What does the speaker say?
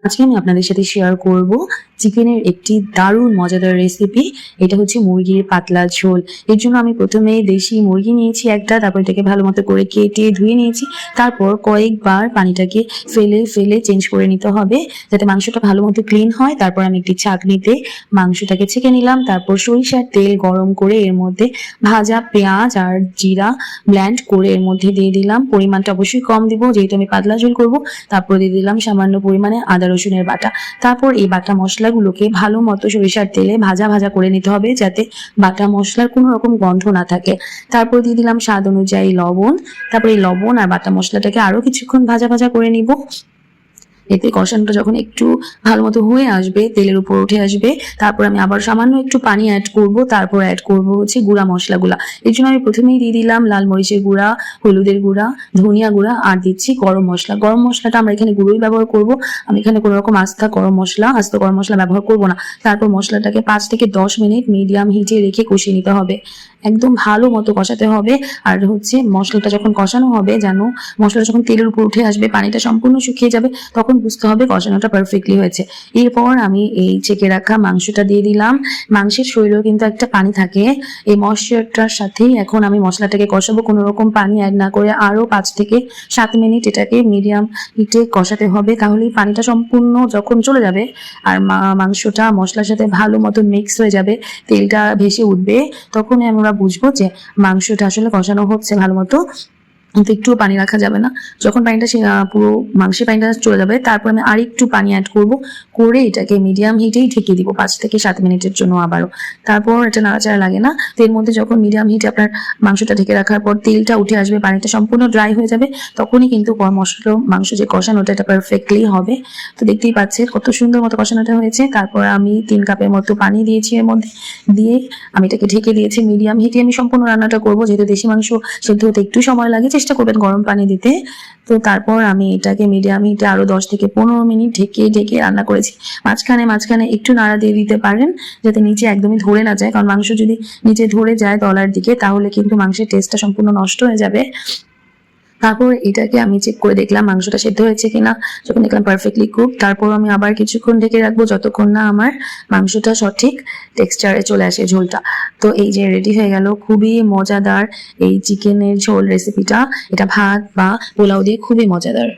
আজকে আমি আপনাদের সাথে শেয়ার করব চিকেনের একটি দারুণ মজাদার রেসিপি। এটা হচ্ছে মুরগির পাতলা ঝোল। এর জন্য আমি প্রথমে দেশি মুরগি নিয়েছি একটা, তারপর এটাকে ভালো মতো করে কেটে ধুয়ে নিয়েছি। তারপর কয়েকবার পানিটাকে ফেলে ফেলে চেঞ্জ করে নিতে হবে যাতে মাংসটা ভালো মতো ক্লিন হয়। তারপর আমি একটি ছাঁকনিতে মাংসটাকে ছেঁকে নিলাম। তারপর সরিষার তেল গরম করে এর মধ্যে ভাজা পেঁয়াজ আর জিরা ব্ল্যান্ড করে এর মধ্যে দিয়ে দিলাম। পরিমাণটা অবশ্যই কম দিব যেহেতু আমি পাতলা ঝোল করব। তারপর দিয়ে দিলাম সামান্য পরিমাণে আদা রসুনের বাটা। তারপর এই বাটা মশলাগুলোকে ভালো মতো সরিষার তেলে ভাজা ভাজা করে নিতে হবে যাতে বাটা মশলার কোনো রকম গন্ধ না থাকে। তারপর দিয়ে দিলাম স্বাদ অনুযায়ী লবণ। তারপর এই লবণ আর বাটা মশলাটাকে আরো কিছুক্ষণ ভাজা ভাজা করে নিব। এতে কষানোটা যখন একটু ভালো মতো হয়ে আসবে, তেলের উপর উঠে আসবে, তারপর আমি আবার সামান্য একটু পানি অ্যাড করব। তারপর অ্যাড করব হচ্ছে গুঁড়া মশলাগুলা। এর জন্য আমি প্রথমেই দিয়ে দিলাম লাল মরিচের গুঁড়া, হলুদের গুঁড়া, ধনিয়া গুঁড়া আর দিচ্ছি গরম মশলা। গরম মশলাটা আমরা এখানে গুঁড়োই ব্যবহার করব। আমি এখানে কোনো রকম আস্ত গরম মশলা ব্যবহার করব না। তারপর মশলাটাকে 5 থেকে 10 মিনিট মিডিয়াম হিটে রেখে কষিয়ে নিতে হবে। একদম ভালো মতো কষাতে হবে। আর হচ্ছে মশলাটা যখন কষানো হবে, যেন মশলাটা যখন তেলের উপর উঠে আসবে, পানিটা সম্পূর্ণ শুকিয়ে যাবে, তখন বুঝতে হবে কষানোটা পারফেক্টলি হয়েছে। এরপর আমি এই ছেঁকে রাখা মাংসটা দিয়ে দিলাম। মাংসের শরীরেও কিন্তু একটা পানি থাকে, এই মশলাটার সাথেই এখন আমি মশলাটাকে কষাবো। কোনো রকম পানি অ্যাড না করে আরো 5 থেকে 7 মিনিট এটাকে মিডিয়াম হিটে কষাতে হবে। তাহলেই পানিটা সম্পূর্ণ যখন চলে যাবে আর মাংসটা মশলার সাথে ভালো মতো মিক্স হয়ে যাবে, তেলটা ভেসে উঠবে, তখনই আমরা বুঝবো যে মাংসটা আসলে কষানো হচ্ছে ভালো মতো। কিন্তু একটুও পানি রাখা যাবে না। যখন পানিটা পুরো মাংসের পানিটা চলে যাবে, তারপর আমি আর একটু পানি অ্যাড করব, করে এটাকে মিডিয়াম হিটেই ঢেকে দিব 5 থেকে 7 মিনিটের জন্য আবারও। তারপর এটা নাড়াচাড়া লাগে না। তো এর মধ্যে যখন মিডিয়াম হিটে আপনার মাংসটা ঢেকে রাখার পর তেলটা উঠে আসবে, পানিটা সম্পূর্ণ ড্রাই হয়ে যাবে, তখনই কিন্তু মশলা মাংস যে কষানোটা এটা পারফেক্টলি হবে। তো দেখতেই পাচ্ছেন কত সুন্দর মতো কষানোটা হয়েছে। তারপর আমি 3 কাপের মতো পানি দিয়েছি এর মধ্যে, দিয়ে আমি এটাকে ঢেকে দিয়েছি। মিডিয়াম হিটে আমি সম্পূর্ণ রান্নাটা করবো, যেহেতু দেশি মাংস সেদ্ধ হতে একটু সময় লাগে, চেষ্টা করবেন গরম পানি দিতে। তো তারপর আমি এটাকে মিডিয়াম হিটে আরো 10 থেকে 15 মিনিট ঢেকে ঢেকে রান্না করেছি। মাঝখানে মাঝখানে একটু নাড়া দিয়ে দিতে পারেন যাতে নিচে একদমই ধরে না যায়, কারণ মাংস যদি নিচে ধরে যায় তলার দিকে তাহলে কিন্তু মাংসের টেস্টটা সম্পূর্ণ নষ্ট হয়ে যাবে। তারপর এটাকে আমি চেক করে দেখলাম মাংসটা সেদ্ধ হয়েছে কিনা। যখন দেখলাম পারফেক্টলি কুক, তারপর আমি আবার কিছুক্ষণ ঢেকে রাখবো যতক্ষণ না আমার মাংসটা সঠিক টেক্সচারে চলে আসে, ঝোলটা। তো এই যে রেডি হয়ে গেল খুবই মজাদার এই চিকেনের ঝোল রেসিপিটা। এটা ভাত বা পোলাও দিয়ে খুবই মজাদার।